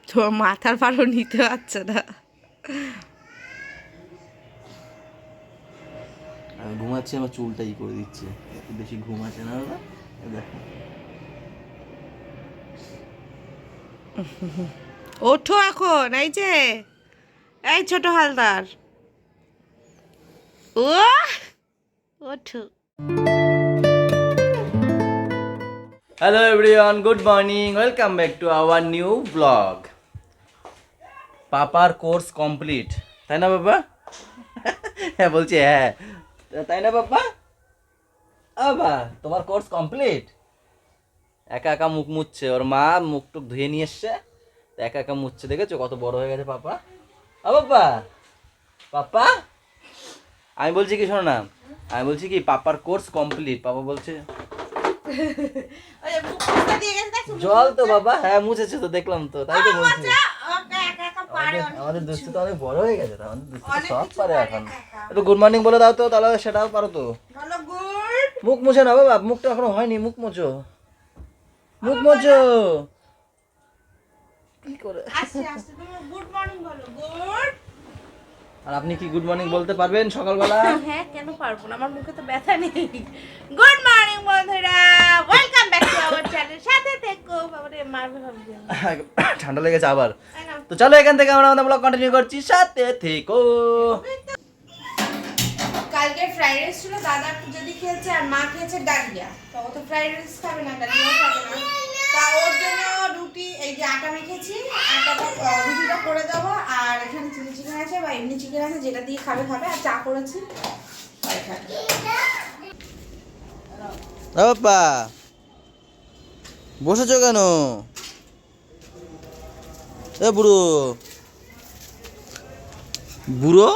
তোর মাথার ভারও নিতে পারছে না। আমি ঘুমাচ্ছি, আমার চুলটাই করে দিচ্ছে, একটু বেশি ঘুম আছে না বাবা? দেখো ওঠো এখন, এই যে এই ছোট হালদার, ও ওঠো। Hello everyone, good morning, welcome back to our new blog. পাপার কোর্স কমপ্লিট, তাই না বাবা? হ্যাঁ বলছি, হ্যাঁ তাই না বাবা? বাবা তোমার কোর্স কমপ্লিট। একা একা মুখ মুছছে, ওর মা মুখ টুক ধুয়ে নিয়ে এসছে, একা একা মুছছে, দেখেছো কত বড় হয়ে গেছে পাপা। বাবা পাপা, আমি বলছি কি শোনো না, আমি বলছি কি পাপার কোর্স কমপ্লিট, পাপা বলছে জল তো বাবা, হ্যাঁ মুছেছে তো, দেখলাম তো, তাই তো বলছি। আমাদের দুষ্টু তো অনেক বড় হয়ে গেছে, আমাদের দুষ্টু তো সব পারে এখন। একটু গুড মর্নিং বলে দাও তো, তাহলে সেটাও পারো তো। মুখ মুছে না বাবা, মুখটা এখনো হয়নি, মুখ মোছো, মুখ মোছো। কি করে? আর আপনি কি গুড মর্নিং বলতে পারবেন সকালবেলা? হ্যাঁ কেন পারবো না, আমার মুখে তো ব্যথা নেই। গুড মর্নিং বন্ধুরা, welcome back to our channel, সাথে থেকো। বাবারে মারবে ভাবছি। ঠান্ডা লেগেছে আবার, তো চলো এখান থেকে আমরা আমাদের ব্লগ কন্টিনিউ করছি, সাথে থেকো। কালকে ফ্রাইড রাইস ছিল, দাদা যদি খেয়েছে আর মা খেয়েছে ডালিয়া। তো ও তো ফ্রাইড রাইস খাবে না, ডালিয়া খাবে না, তা ওর জন্য রুটি, এই যে আটা মেখেছি, আটাটা রুটিটা করে দেবো। আর এখানে চিলি চিকেন আছে বা এমনি চিকেন আছে, যেটা দিয়ে খাবে খাবে। আর চা করেছি। বাবা বসেছো কেন? এ বুড়ো বুড়ো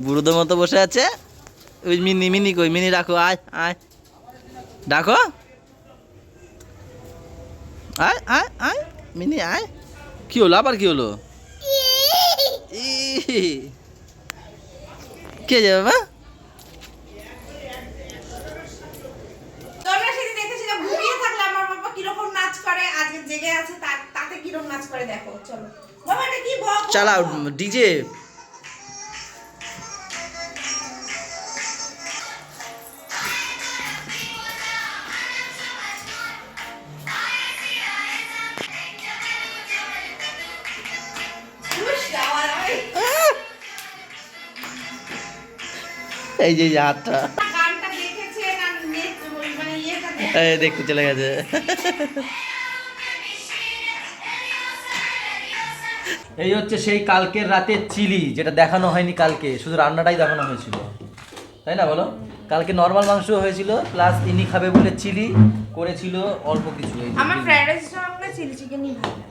বুড়োদের মতো বসে আছে। ওই মিনি মিনি কই, মিনি রাখো, আয় আয় ডাকো, আয় আয় আয় মিনি আয়। কি হলো আবার, কি হলো? কে যাবে মা? তোমরা সেদিন দেখেছিলে ঘুমিয়ে থাকলে আমার বাবা কিরকম নাচ করে, আজকে জেগে আছে তাতে কিরকম নাচ করে দেখো। চলো বাবা, এটা কি বক? চালাও ডিজে। এই যে হাতটা গানটা দেখেছে না, নেট মানে ইয়েটা দেখতে চলে গেছে। এই হচ্ছে সেই কালকের রাতের চিলি, যেটা দেখানো হয়নি কালকে, শুধু রান্নাটাই দেখানো হয়েছিল, তাই না বলো? কালকে নর্মাল মাংস হয়েছিল, প্লাস ইনি খাবে বলে চিলি করেছিল অল্প কিছু। আমার ফ্রাইড রাইসের সঙ্গে চিলি চিকেনই ভালো লাগে।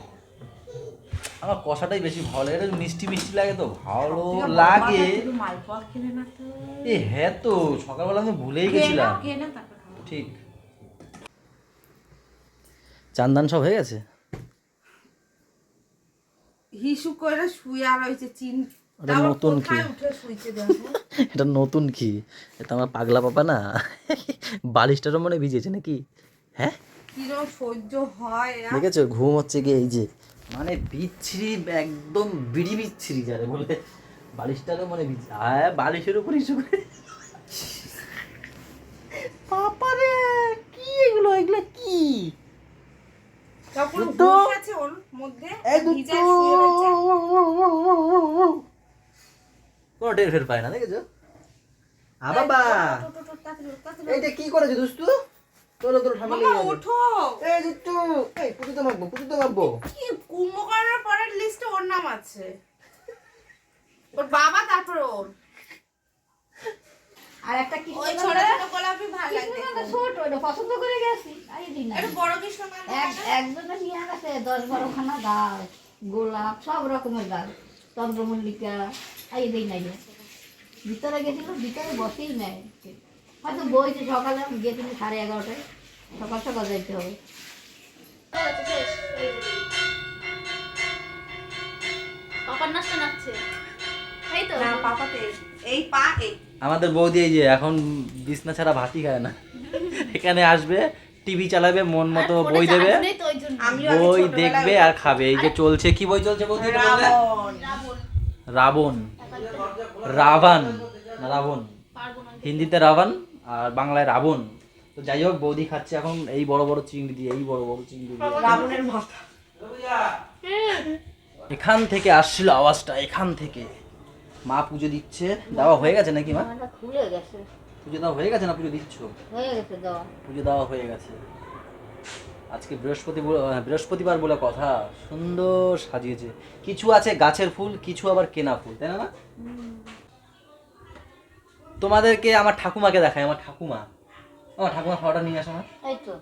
আমার কষাটাই বেশি ভালো লাগে, এটা মিষ্টি মিষ্টি লাগে তো ভালো লাগে। মালপোয়া খেলে না তো? এ হ্যাঁ, তো সকালবেলা আমি ভুলেই গেছিলাম। ঠিক, চান্দান সব হয়ে গেছে। হিসু করে শুয়ে আর হইছে চিন। এটা নতুন কি? এটা নতুন কি? এটা আমার পাগলা পাপা না, বালিশটারও মনে ভিজেছে নাকি? হ্যাঁ কিরকম সহ্য হয়। দেখেছো ঘুম হচ্ছে কি, এই যে মানে বিচ্ছিরি, একদম বিড়ি বিচ্ছিরি যারে বলে, বালিশটারও মানে ভিজে। হ্যাঁ বালিশের উপর ইস্যু করে। পাপারে কি এগুলো, এগুলো কি? কোনো টের ফের পায় না, দেখেছো? বাবা এইটা কি করেছে দুষ্টু? তোলো তোলো, ঠান্ডা লেগে যাবে। ওঠো, এই দুষ্টু, এই পুতুতে মাখবো, পুতুতে মাখবো। কি কুম্ভকর্ণের পরের লিস্টে ওর নাম আছে, ওর বাবা, তারপর ওর। আর একটা কি ওই ছোট ছোট গোলাপি ভালো লাগে, ছোট ওটা পছন্দ করে গেছি। আই দিন না, এটা বড় কৃষ্ণ না, একজনে নিয়ে গেছে 10-12 খানা গাছ, গোলাপ, সব রকমের গাছ, চন্দ্রমল্লিকা। আই দেই নাই, ভিতরে গেছিল, ভিতরে বসেই নাই, হয়তো বইছে। সকালে আমি গেছিলাম 11:30টায়, সকাল সকাল যাইতে হবে। পাপার নাচটা নাচছে, তাই তো? না পাপাতে এই পা এই। আমাদের বৌদি এই যে এখন বিছনা ছাড়া ভাতই খায় না, এখানে আসবে টিভি চালাবে, মন মতো বই দেবে, বই দেখবে আর খাবে। এই যে চলছে, কি বই চলছে বলতে বললে? রাবণ, রাবণ না রাবণ, হিন্দিতে রাবণ আর বাংলায় রাবণ। তো যাই হোক, বৌদি খাচ্ছে এখন এই বড় বড় চিংড়ি দিয়ে, এই বড় বড় চিংড়ি দিয়ে। রাবণের মাথা। এখান থেকে আসছিল আওয়াজটা, এখান থেকে। মা পুজো দিচ্ছে, দেওয়া হয়ে গেছে নাকি মা? খুলে গেছে। পুজো দেওয়া হয়ে গেছে না পুজো দিচ্ছ? হয়ে গেছে দেওয়া। পুজো দেওয়া হয়ে গেছে। আজকে বৃহস্পতিবার বলে কথা, সুন্দর সাজিয়েছে। কিছু আছে গাছের ফুল, কিছু আবার কেনা ফুল, তাই না? তোমাদেরকে আমার ঠাকুমাকে দেখায়, আমার ঠাকুমা খাওয়াটা নিয়ে আসো না। এই তো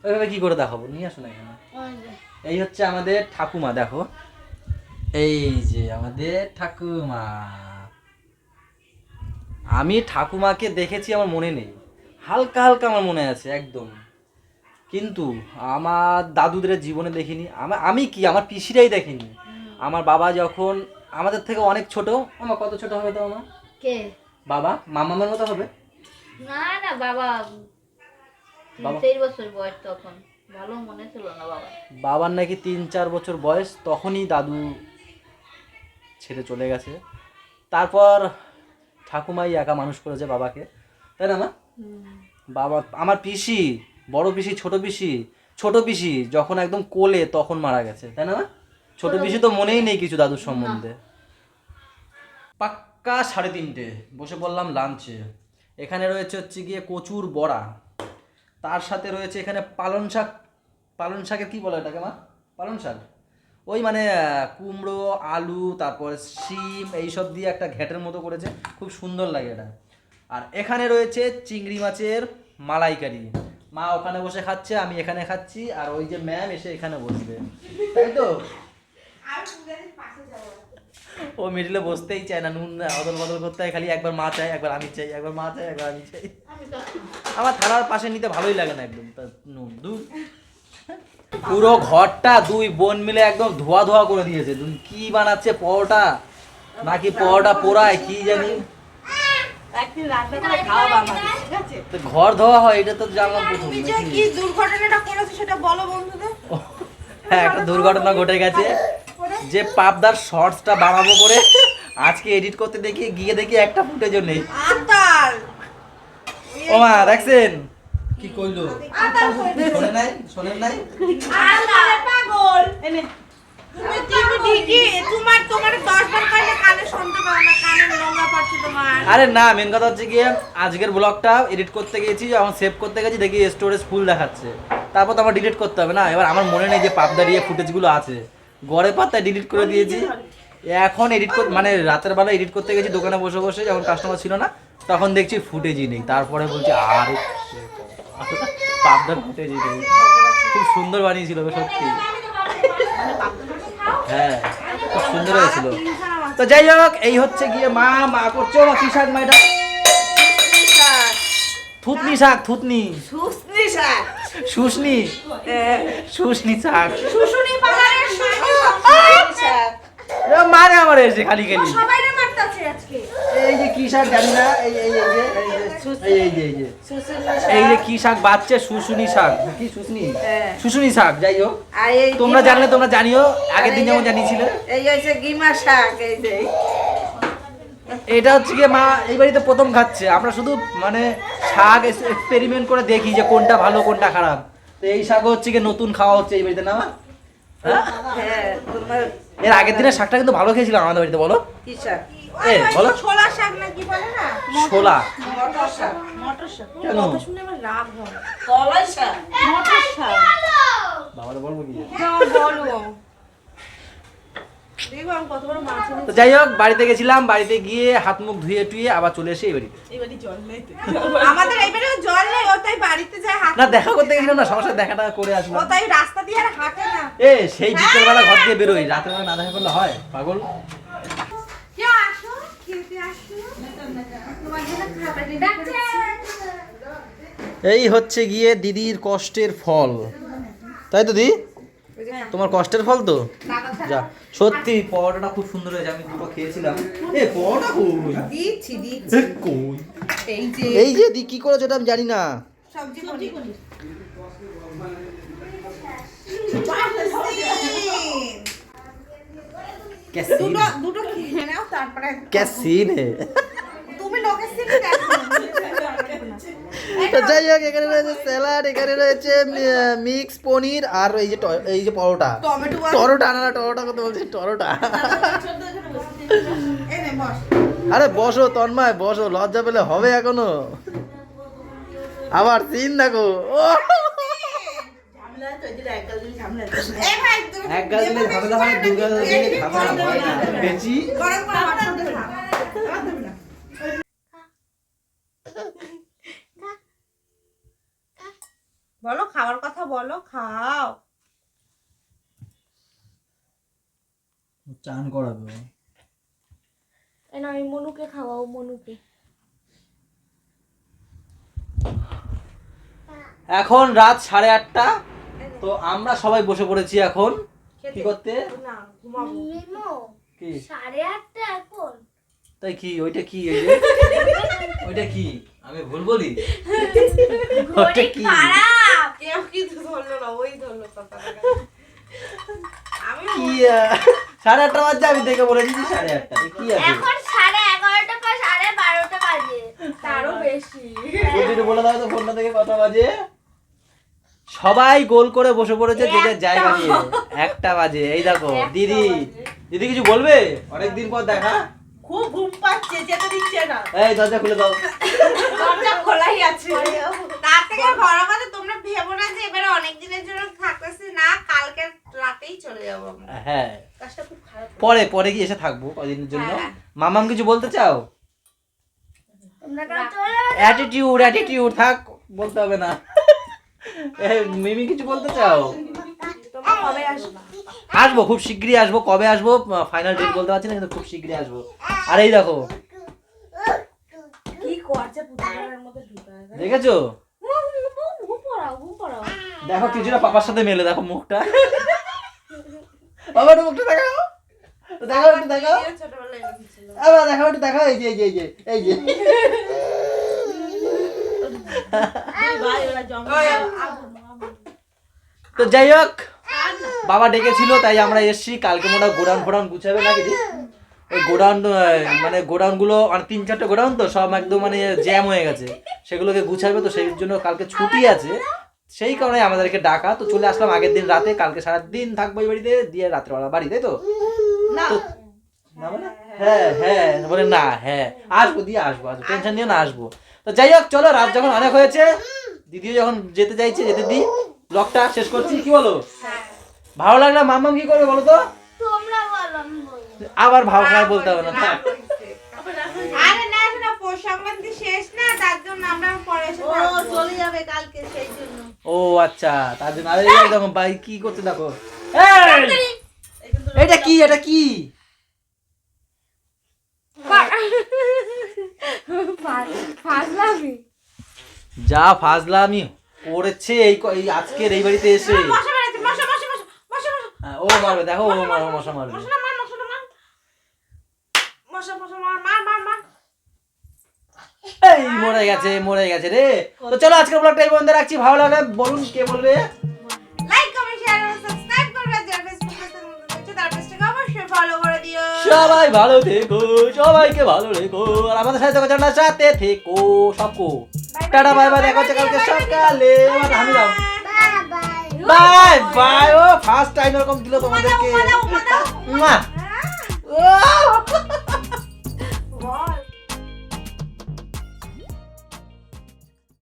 ওইভাবে কি করে দেখাবো, নিয়ে আসো না এখানে। এই হচ্ছে আমাদের ঠাকুমা, দেখো এই যে আমাদের ঠাকুমা। আমি ঠাকুমাকে দেখেছি, আমার মনে নেই, হালকা হালকা আমার মনে আছে একদম, কিন্তু আমার দাদুদের জীবনে দেখিনি। আমি কি আমার পিসিরাই দেখেনি। আমার বাবা যখন আমাদের থেকে অনেক ছোট, আমার কত ছোট হবে তো আমার? কে? বাবা মামার মতো হবে না না, বাবা 3-4 বছর বয়স তখন, ভালো মনে ছিল না বাবা। বাবার নাকি 3-4 বছর বয়স, তখনই দাদু ছেড়ে চলে গেছে। তারপর ঠাকুমাই একা মানুষ করেছে বাবাকে, তাই না মা? বাবা আমার পিসি, বড় পিসি, ছোট পিসি যখন একদম কোলে তখন মারা গেছে, তাই না মা? ছোট পিসি তো মনেই নেই কিছু দাদুর সম্বন্ধে। পাক্কা 3:30 বসে পড়লাম লাঞ্চে। এখানে রয়েছে হচ্ছে গিয়ে কচুর বড়া, তার সাথে রয়েছে এখানে পালং শাকের কি বলে এটাকে মা? পালং শাক, ওই মানে কুমড়ো, আলু, তারপর শিম, এইসব দিয়ে একটা ঘ্যাটের মতো করেছে, খুব সুন্দর লাগে এটা। আর এখানে রয়েছে চিংড়ি মাছের মালাইকারি। মা ওখানে বসে খাচ্ছে, আমি এখানে খাচ্ছি, আর ওই যে ম্যাম এসে এখানে বসবে, তাই তো? ও মিডিলে বসতেই চায় না, নুন অদল বদল করতে হয়, খালি একবার মা চাই, একবার আমি চাই, একবার মা চাই, একবার আমি চাই। আমার থালার পাশে নিতে ভালোই লাগে না একদম, নুন দুধ। পুরো ঘরটা দুই বোন মিলে একদম ধোয়া ধোয়া করে দিয়েছে। কি বানাচ্ছে, পরোটা নাকি পরোটা পোড়ায় কি জানি, একদিন রান্না করে খাওয়াবো আমাদের, ঠিক আছে? তো ঘর ধোয়া হয় এটা তো জানলাম প্রথম। তুমি যে কি দুর্ঘটনাটা করেছো সেটা বলো বন্ধুদের। হ্যাঁ, একটা দুর্ঘটনা ঘটে গেছে, যে পাবদার শর্টসটা বানাবো করে আজকে এডিট করতে গিয়ে দেখি একটা ফুটেজও নেই। আতাল ও মা দেখছেন কি কইলো? শোনেন নাই আতাল পাগল। এনে তুমি ঠিকই, তোমার 10 বার কানে কানে শুনতে পাও না, কানে নোংরা পড়ছে তোমার। আরে না, মেন কথা হচ্ছে গিয়ে আজকের ব্লগটা এডিট করতে গেছি, যখন সেভ করতে গেছি দেখি স্টোরেজ ফুল দেখাচ্ছে, তারপর তো আমার ডিলিট করতে হবে না। এবার আমার মনে নেই যে পাবদার ফুটেজগুলো আছে, গড়ে পাতায় ডিলিট করে দিয়েছি। এখন এডিট মানে রাতের বেলা এডিট করতে গেছি দোকানে বসে বসে, যখন কাস্টমার ছিল না, তখন দেখছি ফুটেজই নেই। তারপরে বলছি আরে পাবদার ফুটেজই নেই, খুব সুন্দর বানিয়েছিল সত্যি, হ্যাঁ খুব সুন্দর হয়েছিল। তো যাই হোক, এই হচ্ছে গিয়ে মা করছে কি শাক মা? এটা থুতনি শাক, শুশনি শাক, শুশুনি পাহাড়ের শাক। মারে আমার এসে খালি খালি সবাইরে মারতাছে আজকে। এই যে কি শাক জানি না, এই যে কি শাক বাচ্চা, শুশুনি শাক কি শুশুনি শাক। যাই হোক, তোমরা জানলে তোমরা জানিও, আগের দিন যেমন জানিয়েছিলে। এই হচ্ছে গিমা শাক। এই যে এটা হচ্ছে গিয়ে মা এই বাড়িতে প্রথম খাচ্ছে। আমরা শুধু মানে শাক এক্সপেরিমেন্ট করে দেখি যে কোনটা ভালো কোনটা খারাপ। তো এই শাক হচ্ছে গিয়ে নতুন খাওয়া হচ্ছে এই বাড়িতে, না? হ্যাঁ, তোমার এর আগের দিনের শাকটা কিন্তু ভালো খেয়েছিলাম আমাদের বাড়িতে। বলো কি শাক? বলো। ছোলা শাক না কি বলে না? ছোলা, মটর শাক। কেন? কথা শুনে আমার রাগ হয়। কলাই শাক, মটর শাক। বাবারে বলবো কি? যাও বলো। দেখো আমি কত বড় মাছ এনেছি। তো যাই হোক, বাড়িতে গেছিলাম, বাড়িতে গিয়ে হাত মুখ ধুয়ে টুয়ে আবার চলে এসে এই বাড়িতে। এই বাড়ি জল নেই তো। আমাদের এই বাড়িও জল নেই, ও তাই বাড়িতে যায় হাঁটে। না দেখা করতে গেছিলাম না, সমস্যা দেখাটা করে ও আসলাম। তাই রাস্তা দিয়ে আর হাঁটে না। সেই বিকেলবেলা ঘর দিয়ে বেরোই, রাতের বেলা না দেখা করলে হয় পাগল। কেউ আসো, খেতে আসো। তোমার জন্য খাবার ডাকছে। এই হচ্ছে গিয়ে দিদির কষ্টের ফল, তাই তো দি? তোমার কষ্টের ফল তো। যা, সত্যি পরোটাটা খুব সুন্দর হয়েছে, আমি দুটো খেয়েছিলাম। পরোটা কই? দিচ্ছি। কই? এই যে দি কি করেছে এটা আমি জানি না। সবজি পনির দুটো খেয়ে নাও তারপরে क्या सीन है তুমি লোকের সিন তো যাই হোক এখানে রয়েছে স্যালাড, এখানে রয়েছে মিক্স পনির আর এই যে পরোটা। টমেটো টরোটা না, টরোটা কত বলছি, টরোটা। এনে বস আরে বসো তন্ময়, বসো, লজ্জা পেলে হবে এখনো। আবার সিন দেখো। এই ভাই তুমি এক গাল দিলে ঝামেলা হয়, দু গাল দিলে ঝামেলা হয় না। বেচি গরম করে আমার সাথে খা বলো খাওয়ার কথা বলো, খাও। চান করাবে। না আমি মনুকে খাওয়াও, মনুকে। এখন রাত 8:30, তো আমরা সবাই বসে পড়েছি এখন কি করতে। না ঘুমাবো। কি 8:30 এখন? তাই কি ওইটা কি, এই যে ওইটা কি, আমি ভুল বলি? ওইটা কি? কেউ কিছু ধরলো না, ওই ধরলো কথাটা। আমি কি 8:30 বাজে, আমি দেখে বলেছি 8:30। কি আছে এখন 11:30 বা 12:30 বাজে, তারও বেশি। যদি বলে দাও তো ফোনটা থেকে কত বাজে। সবাই গোল করে বসে পড়েছে যে যার জায়গা নিয়ে। 1টা বাজে। এই দেখো দিদি, দিদি কিছু বলবে? অনেকদিন পর দেখা। খুব ঘুম পাচ্ছে, যেতে দিচ্ছে না। এই দরজা খুলে দাও। দরজা খোলাই আছে। তার থেকে বড় কথা তোমরা ভেবো না যে এবারে অনেক দিনের জন্য থাকতেছি না, কালকে রাতেই চলে যাবো আমরা। হ্যাঁ, কাজটা খুব খারাপ। পরে পরে কি এসে থাকবো কদিনের জন্য। হ্যাঁ। মামাম কিছু বলতে চাও? তোমরা কাল চলে যাবে? অ্যাটিটিউড, অ্যাটিটিউড থাক, বলতে হবে না। মিমি কিছু বলতে চাও? তোমরা কবে আসবে? আসবো, খুব শিগগিরই আসবো। কবে আসবো ফাইনাল ডেট বলতে পারছি না, কিন্তু খুব শিগগিরই আসবো। আর এই দেখো কি করছে পুতুলের মধ্যে ঢুকায়। দেখেছো, ঘুম পড়াও, ঘুম পড়াও। দেখো কিছুটা পাপার সাথে মেলে, দেখো মুখটা। বাবা একটু মুখটা দেখাও, দেখাও একটু দেখাও, ছোটবেলায় এসেছিল। আবার দেখাও একটু দেখাও। এই যে এই যে এই যে এই যে ভাই ওরা জঙ্গল। তো যাই হোক, বাবা ডেকেছিল তাই আমরা এসেছি। কালকে মোটা গোডাউন ফোডাউন গুছাবে নাকি? ওই গোডাউন মানে গোডাউনগুলো মানে 3-4টে গোডাউন তো সব একদম মানে জ্যাম হয়ে গেছে, সেগুলোকে গুছাবে। তো সেই জন্য কালকে ছুটি আছে, সেই কারণে আমাদেরকে ডাকা। তো চলে আসলাম আগের দিন রাতে। কালকে সারাদিন থাকবো এই বাড়িতে, দিয়ে রাত্রেবেলা বাড়ি, তাই তো? না না বলে হ্যাঁ হ্যাঁ বলে না, হ্যাঁ আসবো, দিয়ে আসবো, আসবো, টেনশন নিও না, আসবো। তো যাই হোক চলো, রাত যখন অনেক হয়েছে, দিদিও যখন যেতে চাইছে, যেতে দিই। ব্লগটা শেষ করছি, কি বলো? ভালো লাগলে মাম্মাম কি করবে বলো তো? তোমরা বলো, আমি বলবো। আবার ভাও খারাপ বলতে হবে না, থাক। আরে না না, পৌষ সংক্রান্তি শেষ না, তার জন্য আমরা পরে এসে থাকবো। ও চলে যাবে কালকে, সেই জন্য। ও আচ্ছা, তার জন্য। আরে এই দেখো ভাই কি করতে, দেখো এটা কি, এটা কি? ফাজলামি। যা ফাজলামি করেছে এই আজকের এই বাড়িতে এসে। মশা মারছে, মশা মশা মশা মশা মশা। হ্যাঁ, ও মারবে, দেখো ও মারবে, মশা মারবে। মশা মার, মশা মার। মশা মশা মার, মার মার মার। এই মরে গেছে, মরে গেছে রে। তো চলো আজকের ব্লগটা এই পর্যন্ত রাখছি। ভালো লাগলে বলুন, কে বলবে? লাইক কমেন্ট শেয়ার আর সাবস্ক্রাইব করবে, যারা ফেসবুক পেজের মধ্যে দেখছো তার পেজটাকে অবশ্যই ফলো করে দিও। সবাই ভালো থেকো, সবাইকে ভালো রেখো, আর আমাদের সাথে থাকার জন্য সাথে থেকো সবকো। টাটা বাই বাই, দেখা হচ্ছে কালকে সকালে। আমি দাও বাই বাই। ও ফার্স্ট টাইম এরকম দিল তোমাদেরকে।